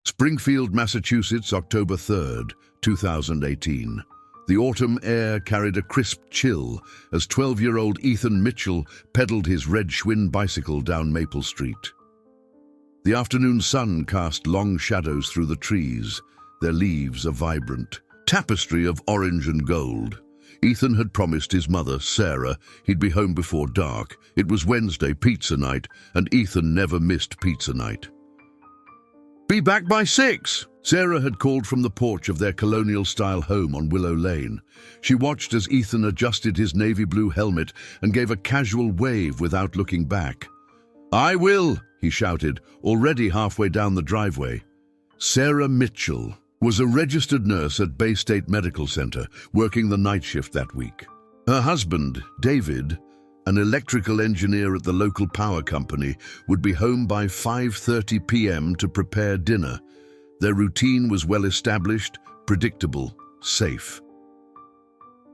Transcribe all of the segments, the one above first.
Springfield, Massachusetts, October 3rd, 2018. The autumn air carried a crisp chill as 12-year-old Ethan Mitchell pedaled his red Schwinn bicycle down Maple Street. The afternoon sun cast long shadows through the trees, their leaves a vibrant tapestry of orange and gold. Ethan had promised his mother, Sarah, he'd be home before dark. It was Wednesday, pizza night, and Ethan never missed pizza night. "Be back by 6!" Sarah had called from the porch of their colonial-style home on Willow Lane. She watched as Ethan adjusted his navy blue helmet and gave a casual wave without looking back. "I will," he shouted, already halfway down the driveway. Sarah Mitchell was a registered nurse at Bay State Medical Center, working the night shift that week. Her husband, David, an electrical engineer at the local power company, would be home by 5:30 p.m. to prepare dinner. Their routine was well established, predictable, safe.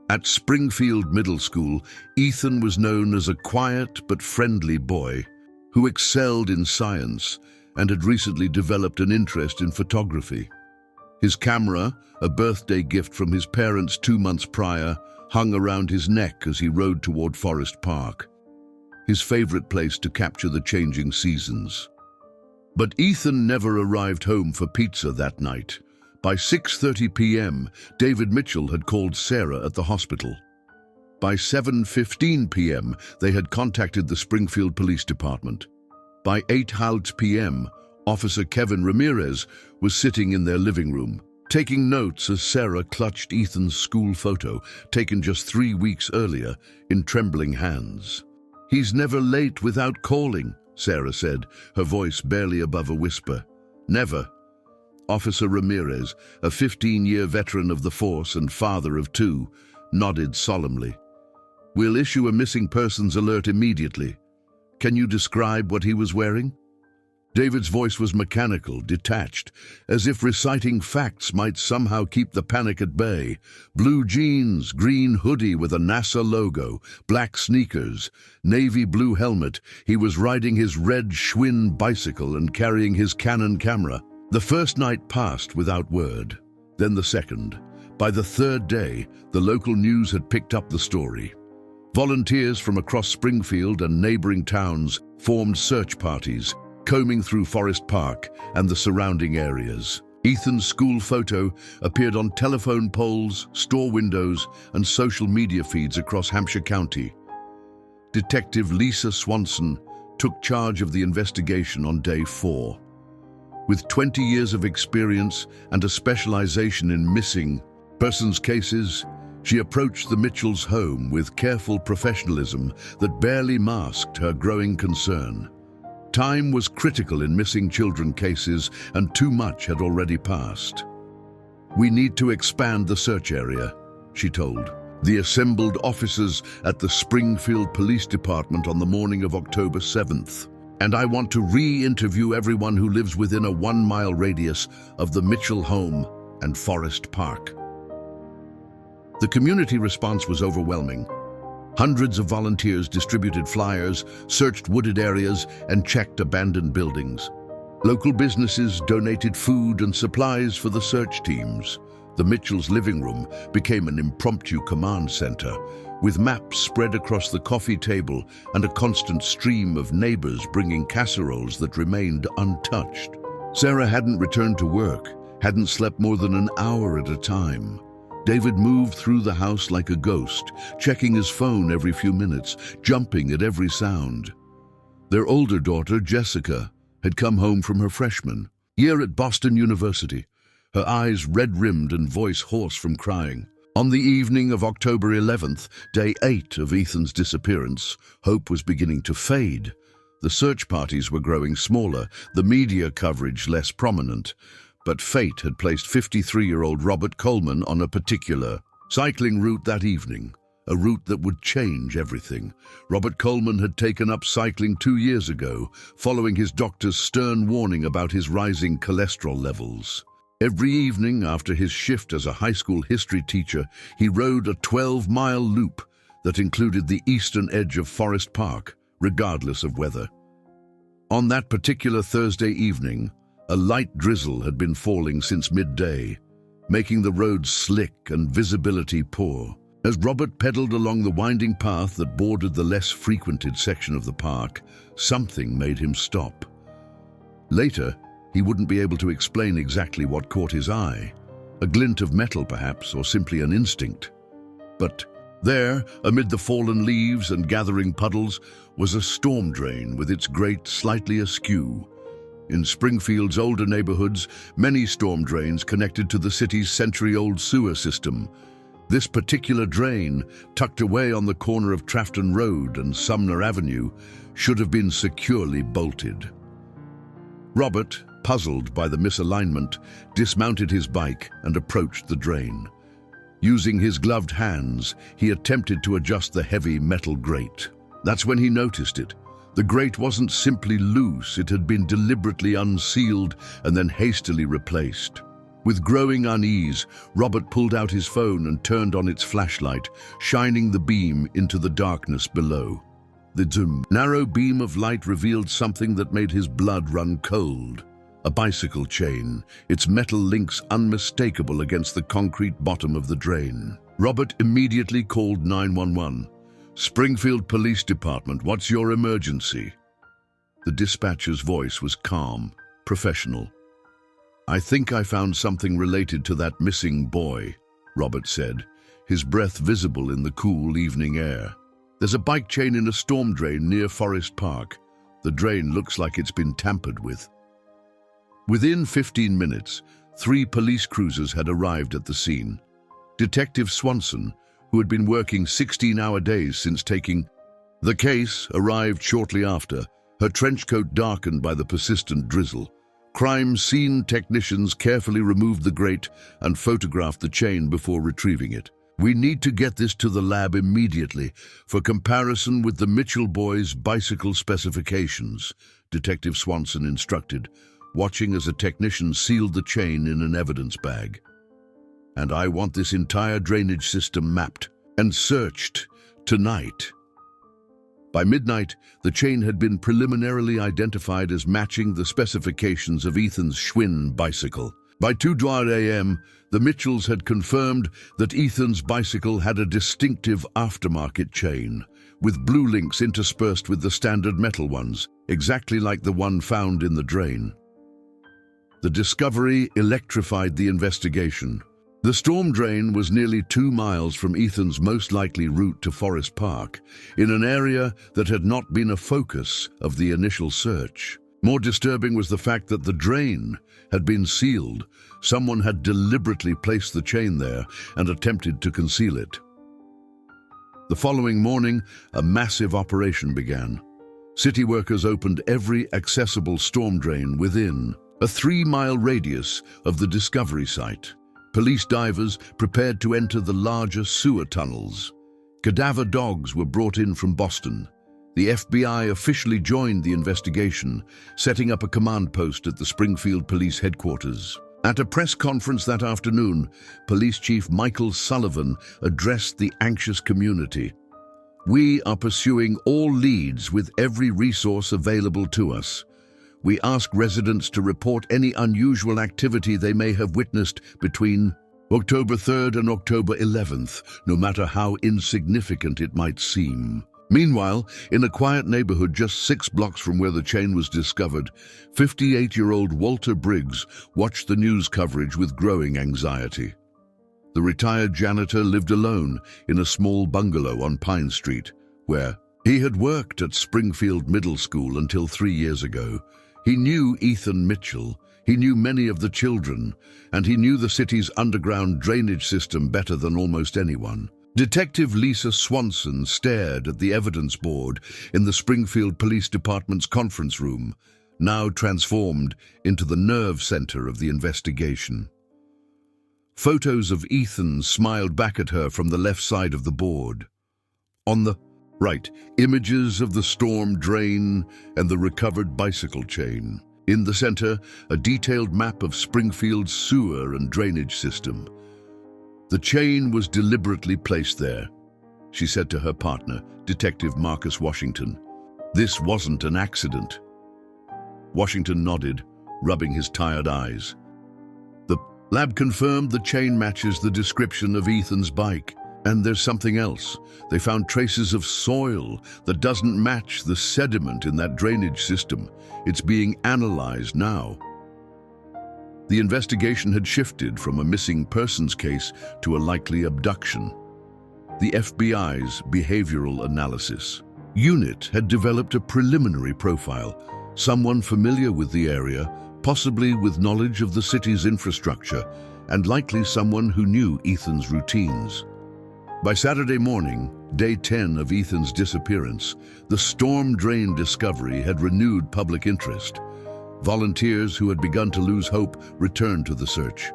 At Springfield Middle School, Ethan was known as a quiet but friendly boy who excelled in science and had recently developed an interest in photography. His camera, a birthday gift from his parents 2 months prior, hung around his neck as he rode toward Forest Park, his favorite place to capture the changing seasons. But Ethan never arrived home for pizza that night. By 6:30 p.m., David Mitchell had called Sarah at the hospital. By 7:15 p.m., they had contacted the Springfield Police Department. By 8:00 p.m., Officer Kevin Ramirez was sitting in their living room, taking notes as Sarah clutched Ethan's school photo, taken just 3 weeks earlier, in trembling hands. "He's never late without calling," Sarah said, her voice barely above a whisper. "Never." Officer Ramirez, a 15-year veteran of the force and father of 2, nodded solemnly. "We'll issue a missing persons alert immediately. Can you describe what he was wearing?" David's voice was mechanical, detached, as if reciting facts might somehow keep the panic at bay. Blue jeans, green hoodie with a NASA logo, black sneakers, navy blue helmet. He was riding his red Schwinn bicycle and carrying his Canon camera. The first night passed without word, then the second. By the third day, the local news had picked up the story. Volunteers from across Springfield and neighboring towns formed search parties, combing through Forest Park and the surrounding areas. Ethan's school photo appeared on telephone poles, store windows, and social media feeds across Hampshire County. Detective Lisa Swanson took charge of the investigation on day 4. With 20 years of experience and a specialization in missing persons cases, she approached the Mitchells' home with careful professionalism that barely masked her growing concern. Time was critical in missing children cases, and too much had already passed. "We need to expand the search area," she told the assembled officers at the Springfield Police Department on the morning of October 7th. "And I want to re-interview everyone who lives within a 1-mile radius of the Mitchell home and Forest Park." The community response was overwhelming. Hundreds of volunteers distributed flyers, searched wooded areas, and checked abandoned buildings. Local businesses donated food and supplies for the search teams. The Mitchells' living room became an impromptu command center, with maps spread across the coffee table and a constant stream of neighbors bringing casseroles that remained untouched. Sarah hadn't returned to work, hadn't slept more than an hour at a time. David moved through the house like a ghost, checking his phone every few minutes, jumping at every sound. Their older daughter, Jessica, had come home from her freshman year at Boston University, her eyes red-rimmed and voice hoarse from crying. On the evening of October 11th, day 8 of Ethan's disappearance, hope was beginning to fade. The search parties were growing smaller, the media coverage less prominent. But fate had placed 53-year-old Robert Coleman on a particular cycling route that evening, a route that would change everything. Robert Coleman had taken up cycling 2 years ago, following his doctor's stern warning about his rising cholesterol levels. Every evening after his shift as a high school history teacher, he rode a 12-mile loop that included the eastern edge of Forest Park, regardless of weather. On that particular Thursday evening, A light drizzle had been falling since midday, making the roads slick and visibility poor. As Robert pedaled along the winding path that bordered the less frequented section of the park, something made him stop. Later, he wouldn't be able to explain exactly what caught his eye. A glint of metal, perhaps, or simply an instinct. But there, amid the fallen leaves and gathering puddles, was a storm drain with its grate slightly askew. In Springfield's older neighborhoods, many storm drains connected to the city's century-old sewer system. This particular drain, tucked away on the corner of Trafton Road and Sumner Avenue, should have been securely bolted. Robert, puzzled by the misalignment, dismounted his bike and approached the drain. Using his gloved hands, he attempted to adjust the heavy metal grate. That's when he noticed it. The grate wasn't simply loose, it had been deliberately unsealed and then hastily replaced. With growing unease, Robert pulled out his phone and turned on its flashlight, shining the beam into the darkness below. The narrow beam of light revealed something that made his blood run cold. A bicycle chain, its metal links unmistakable against the concrete bottom of the drain. Robert immediately called 911. "Springfield Police Department, what's your emergency?" The dispatcher's voice was calm, professional. "I think I found something related to that missing boy," Robert said, his breath visible in the cool evening air. "There's a bike chain in a storm drain near Forest Park. The drain looks like it's been tampered with." Within 15 minutes, 3 police cruisers had arrived at the scene. Detective Swanson, who had been working 16-hour days since taking the case, arrived shortly after, her trench coat darkened by the persistent drizzle. Crime scene technicians carefully removed the grate and photographed the chain before retrieving it. "We need to get this to the lab immediately for comparison with the Mitchell boys' bicycle specifications," Detective Swanson instructed, watching as a technician sealed the chain in an evidence bag. "And I want this entire drainage system mapped and searched tonight." By midnight, the chain had been preliminarily identified as matching the specifications of Ethan's Schwinn bicycle. By 2:00 a.m., the Mitchells had confirmed that Ethan's bicycle had a distinctive aftermarket chain, with blue links interspersed with the standard metal ones, exactly like the one found in the drain. The discovery electrified the investigation. The storm drain was nearly 2 miles from Ethan's most likely route to Forest Park, in an area that had not been a focus of the initial search. More disturbing was the fact that the drain had been sealed. Someone had deliberately placed the chain there and attempted to conceal it. The following morning, a massive operation began. City workers opened every accessible storm drain within a 3-mile radius of the discovery site. Police divers prepared to enter the larger sewer tunnels. Cadaver dogs were brought in from Boston. The FBI officially joined the investigation, setting up a command post at the Springfield Police Headquarters. At a press conference that afternoon, Police Chief Michael Sullivan addressed the anxious community. "We are pursuing all leads with every resource available to us. We ask residents to report any unusual activity they may have witnessed between October 3rd and October 11th, no matter how insignificant it might seem." Meanwhile, in a quiet neighborhood just 6 blocks from where the chain was discovered, 58-year-old Walter Briggs watched the news coverage with growing anxiety. The retired janitor lived alone in a small bungalow on Pine Street, where he had worked at Springfield Middle School until 3 years ago. He knew Ethan Mitchell, he knew many of the children, and he knew the city's underground drainage system better than almost anyone. Detective Lisa Swanson stared at the evidence board in the Springfield Police Department's conference room, now transformed into the nerve center of the investigation. Photos of Ethan smiled back at her from the left side of the board. On the right, images of the storm drain and the recovered bicycle chain. In the center, a detailed map of Springfield's sewer and drainage system. The chain was deliberately placed there, she said to her partner, Detective Marcus Washington. "This wasn't an accident." Washington nodded, rubbing his tired eyes. The lab confirmed the chain matches the description of Ethan's bike. And there's something else. They found traces of soil that doesn't match the sediment in that drainage system. It's being analyzed now. The investigation had shifted from a missing persons case to a likely abduction. The FBI's behavioral analysis unit had developed a preliminary profile, someone familiar with the area, possibly with knowledge of the city's infrastructure, and likely someone who knew Ethan's routines. By Saturday morning, day 10 of Ethan's disappearance, the storm drain discovery had renewed public interest. Volunteers who had begun to lose hope returned to the search.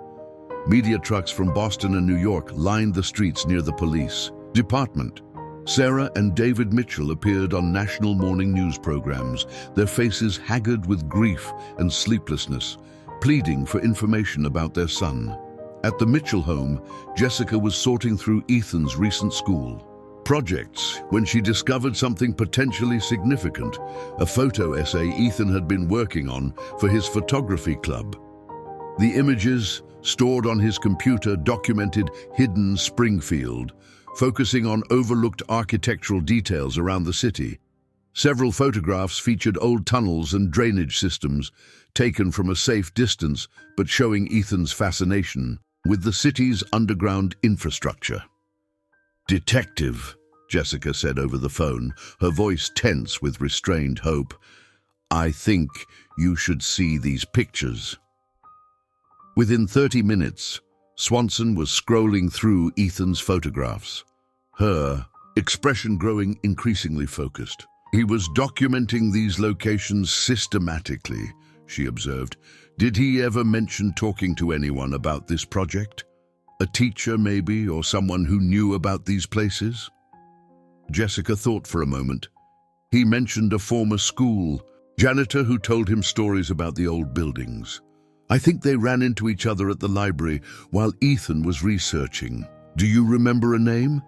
Media trucks from Boston and New York lined the streets near the police department. Sarah and David Mitchell appeared on national morning news programs, their faces haggard with grief and sleeplessness, pleading for information about their son. At the Mitchell home, Jessica was sorting through Ethan's recent school projects when she discovered something potentially significant, a photo essay Ethan had been working on for his photography club. The images, stored on his computer, documented hidden Springfield, focusing on overlooked architectural details around the city. Several photographs featured old tunnels and drainage systems, taken from a safe distance, but showing Ethan's fascination with the city's underground infrastructure. "Detective," Jessica said over the phone, her voice tense with restrained hope, "I think you should see these pictures." Within 30 minutes, Swanson was scrolling through Ethan's photographs, her expression growing increasingly focused. "He was documenting these locations systematically," she observed. "Did he ever mention talking to anyone about this project? A teacher, maybe, or someone who knew about these places?" Jessica thought for a moment. He mentioned a former school janitor who told him stories about the old buildings. "I think they ran into each other at the library while Ethan was researching. Do you remember a name?"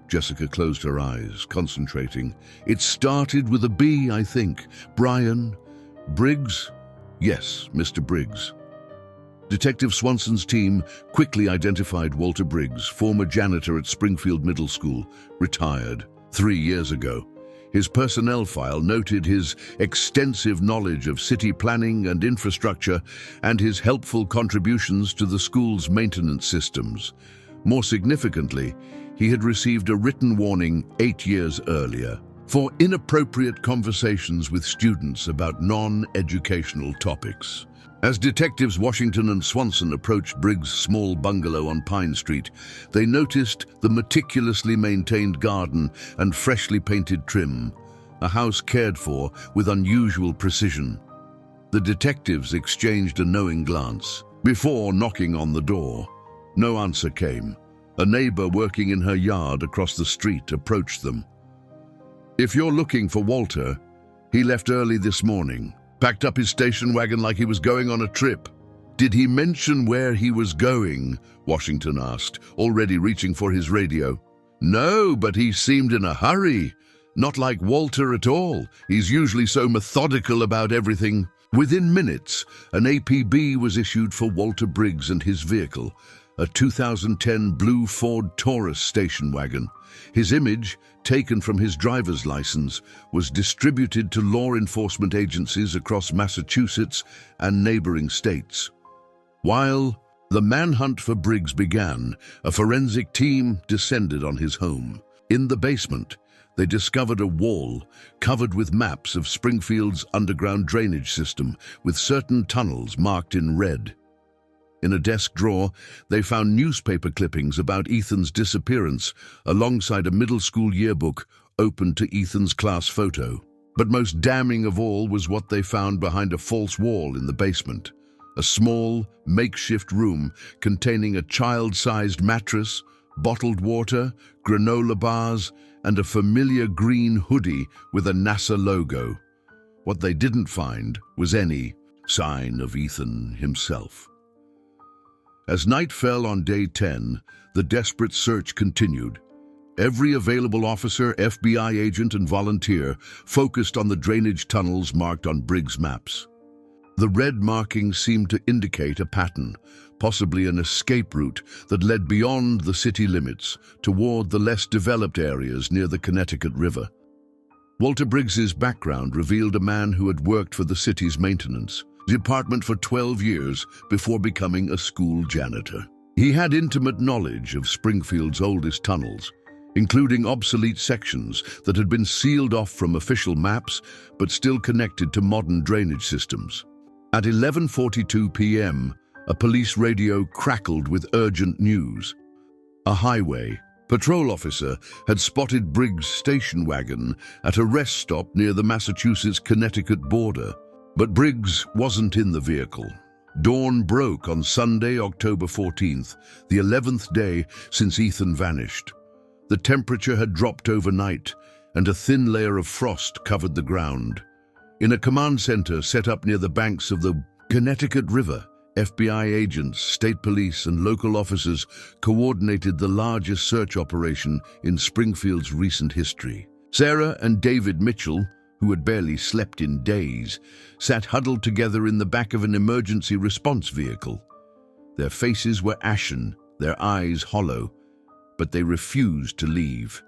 Jessica closed her eyes, concentrating. "It started with a B, I think. Brian Briggs?" "Yes, Mr. Briggs." Detective Swanson's team quickly identified Walter Briggs, former janitor at Springfield Middle School, retired 3 years ago. His personnel file noted his extensive knowledge of city planning and infrastructure and his helpful contributions to the school's maintenance systems. More significantly, he had received a written warning 8 years earlier for inappropriate conversations with students about non-educational topics. As detectives Washington and Swanson approached Briggs' small bungalow on Pine Street, they noticed the meticulously maintained garden and freshly painted trim, a house cared for with unusual precision. The detectives exchanged a knowing glance before knocking on the door. No answer came. A neighbor working in her yard across the street approached them. "If you're looking for Walter, he left early this morning. Packed up his station wagon like he was going on a trip." "Did he mention where he was going?" Washington asked, already reaching for his radio. "No, but he seemed in a hurry. Not like Walter at all. He's usually so methodical about everything." Within minutes, an APB was issued for Walter Briggs and his vehicle, a 2010 blue Ford Taurus station wagon. His image, taken from his driver's license, was distributed to law enforcement agencies across Massachusetts and neighboring states. While the manhunt for Briggs began, a forensic team descended on his home. In the basement, they discovered a wall covered with maps of Springfield's underground drainage system, with certain tunnels marked in red. In a desk drawer, they found newspaper clippings about Ethan's disappearance, alongside a middle school yearbook open to Ethan's class photo. But most damning of all was what they found behind a false wall in the basement. A small, makeshift room containing a child-sized mattress, bottled water, granola bars, and a familiar green hoodie with a NASA logo. What they didn't find was any sign of Ethan himself. As night fell on day 10, the desperate search continued. Every available officer, FBI agent, and volunteer focused on the drainage tunnels marked on Briggs' maps. The red markings seemed to indicate a pattern, possibly an escape route that led beyond the city limits toward the less developed areas near the Connecticut River. Walter Briggs's background revealed a man who had worked for the city's maintenance department for 12 years before becoming a school janitor. He had intimate knowledge of Springfield's oldest tunnels, including obsolete sections that had been sealed off from official maps but still connected to modern drainage systems. At 11:42 p.m., a police radio crackled with urgent news. A highway patrol officer had spotted Briggs' station wagon at a rest stop near the Massachusetts-Connecticut border. But Briggs wasn't in the vehicle. Dawn broke on Sunday, October 14th, the 11th day since Ethan vanished. The temperature had dropped overnight, and a thin layer of frost covered the ground. In a command center set up near the banks of the Connecticut River, FBI agents, state police, and local officers coordinated the largest search operation in Springfield's recent history. Sarah and David Mitchell, who had barely slept in days, sat huddled together in the back of an emergency response vehicle. Their faces were ashen, their eyes hollow, but they refused to leave.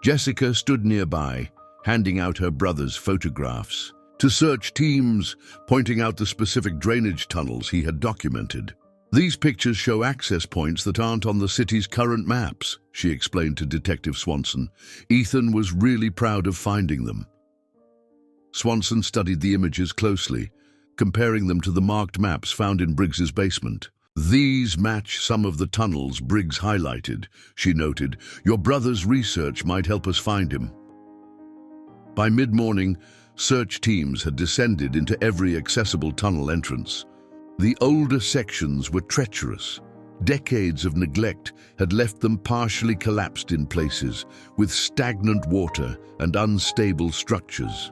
Jessica stood nearby, handing out her brother's photographs to search teams, pointing out the specific drainage tunnels he had documented. "These pictures show access points that aren't on the city's current maps," she explained to Detective Swanson. Ethan was really proud of finding them. Swanson studied the images closely, comparing them to the marked maps found in Briggs's basement. "These match some of the tunnels Briggs highlighted," she noted. "Your brother's research might help us find him." By mid-morning, search teams had descended into every accessible tunnel entrance. The older sections were treacherous. Decades of neglect had left them partially collapsed in places, with stagnant water and unstable structures.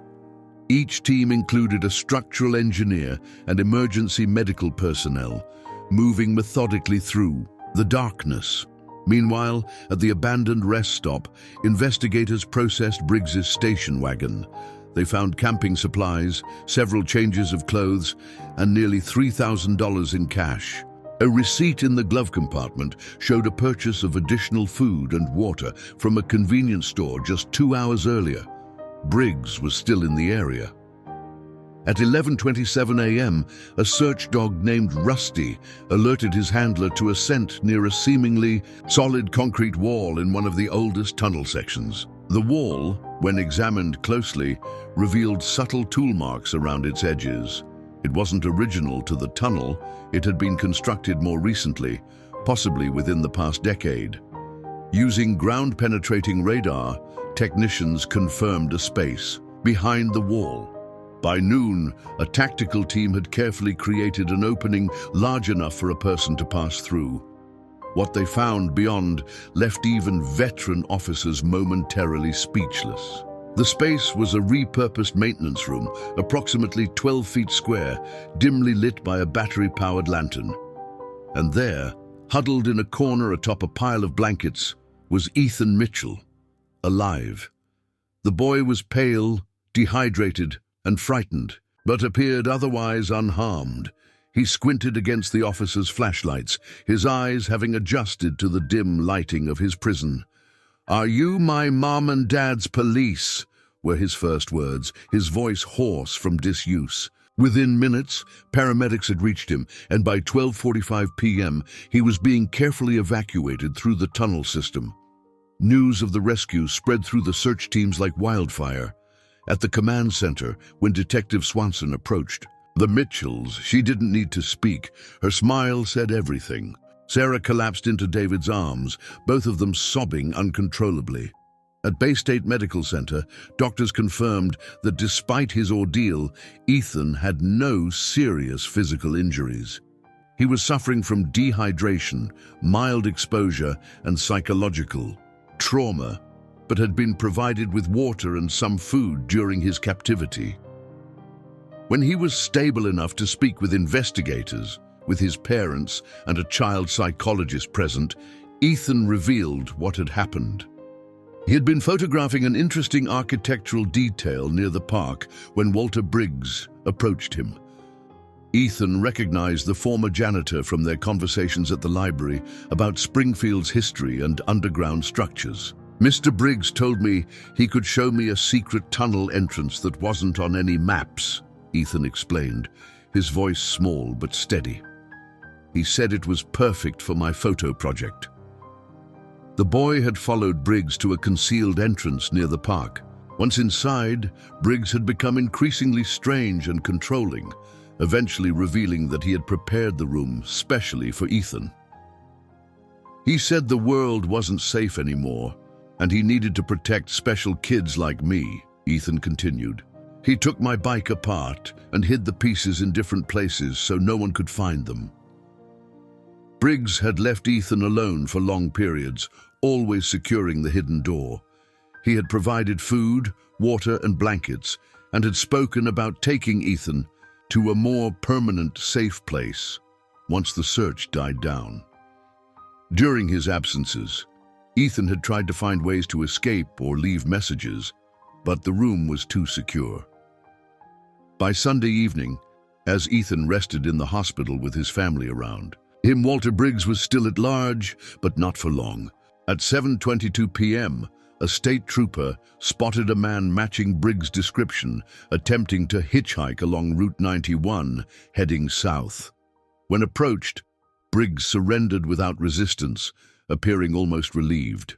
Each team included a structural engineer and emergency medical personnel, moving methodically through the darkness. Meanwhile, at the abandoned rest stop, investigators processed Briggs's station wagon. They found camping supplies, several changes of clothes, and nearly $3,000 in cash. A receipt in the glove compartment showed a purchase of additional food and water from a convenience store just 2 hours earlier. Briggs was still in the area. At 11:27 a.m., a search dog named Rusty alerted his handler to a scent near a seemingly solid concrete wall in one of the oldest tunnel sections. The wall, when examined closely, revealed subtle tool marks around its edges. It wasn't original to the tunnel. It had been constructed more recently, possibly within the past decade. Using ground-penetrating radar, technicians confirmed a space behind the wall. By noon, a tactical team had carefully created an opening large enough for a person to pass through. What they found beyond left even veteran officers momentarily speechless. The space was a repurposed maintenance room, approximately 12 feet square, dimly lit by a battery-powered lantern. And there, huddled in a corner atop a pile of blankets, was Ethan Mitchell, alive. The boy was pale, dehydrated, and frightened, but appeared otherwise unharmed. He squinted against the officers' flashlights, his eyes having adjusted to the dim lighting of his prison. "Are you my mom and dad's police?" were his first words, his voice hoarse from disuse. Within minutes, paramedics had reached him, and by 12:45 p.m., he was being carefully evacuated through the tunnel system. News of the rescue spread through the search teams like wildfire. At the command center, when Detective Swanson approached, the Mitchells, she didn't need to speak. Her smile said everything. Sarah collapsed into David's arms, both of them sobbing uncontrollably. At Bay State Medical Center, doctors confirmed that despite his ordeal, Ethan had no serious physical injuries. He was suffering from dehydration, mild exposure, and psychological trauma, but had been provided with water and some food during his captivity. When he was stable enough to speak with investigators, with his parents and a child psychologist present, Ethan revealed what had happened. He had been photographing an interesting architectural detail near the park when Walter Briggs approached him. Ethan recognized the former janitor from their conversations at the library about Springfield's history and underground structures. "Mr. Briggs told me he could show me a secret tunnel entrance that wasn't on any maps," Ethan explained, his voice small but steady. "He said it was perfect for my photo project." The boy had followed Briggs to a concealed entrance near the park. Once inside, Briggs had become increasingly strange and controlling, eventually revealing that he had prepared the room specially for Ethan. "He said the world wasn't safe anymore, and he needed to protect special kids like me," Ethan continued. "He took my bike apart and hid the pieces in different places so no one could find them." Briggs had left Ethan alone for long periods, always securing the hidden door. He had provided food, water, and blankets, and had spoken about taking Ethan to a more permanent, safe place once the search died down. During his absences, Ethan had tried to find ways to escape or leave messages, but the room was too secure. By Sunday evening, as Ethan rested in the hospital with his family around, Walter Briggs was still at large, but not for long. At 7:22 p.m., a state trooper spotted a man matching Briggs' description, attempting to hitchhike along Route 91, heading south. When approached, Briggs surrendered without resistance, appearing almost relieved.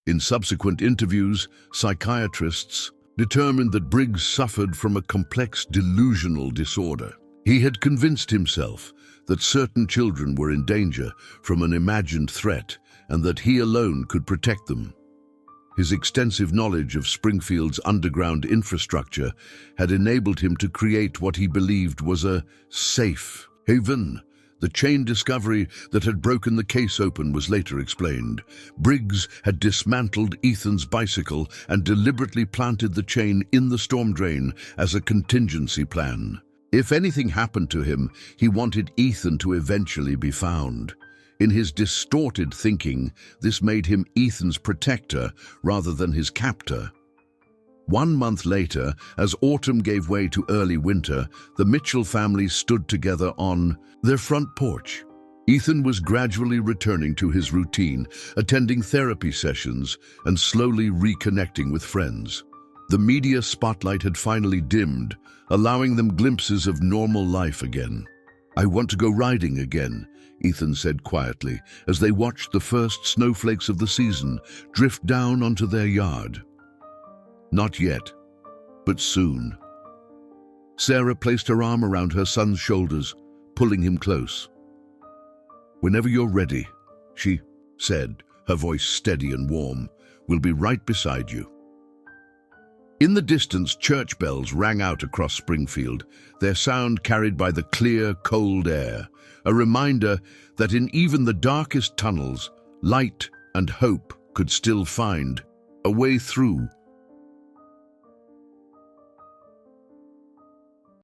In subsequent interviews, psychiatrists determined that Briggs suffered from a complex delusional disorder. He had convinced himself that certain children were in danger from an imagined threat and that he alone could protect them. His extensive knowledge of Springfield's underground infrastructure had enabled him to create what he believed was a safe haven. The chain discovery that had broken the case open was later explained. Briggs had dismantled Ethan's bicycle and deliberately planted the chain in the storm drain as a contingency plan. If anything happened to him, he wanted Ethan to eventually be found. In his distorted thinking, this made him Ethan's protector rather than his captor. 1 month later, as autumn gave way to early winter, the Mitchell family stood together on their front porch. Ethan was gradually returning to his routine, attending therapy sessions and slowly reconnecting with friends. The media spotlight had finally dimmed, allowing them glimpses of normal life again. "I want to go riding again," Ethan said quietly, as they watched the first snowflakes of the season drift down onto their yard. "Not yet, but soon." Sarah placed her arm around her son's shoulders, pulling him close. "Whenever you're ready," she said, her voice steady and warm, "we'll be right beside you." In the distance, church bells rang out across Springfield, their sound carried by the clear, cold air, a reminder that in even the darkest tunnels, light and hope could still find a way through.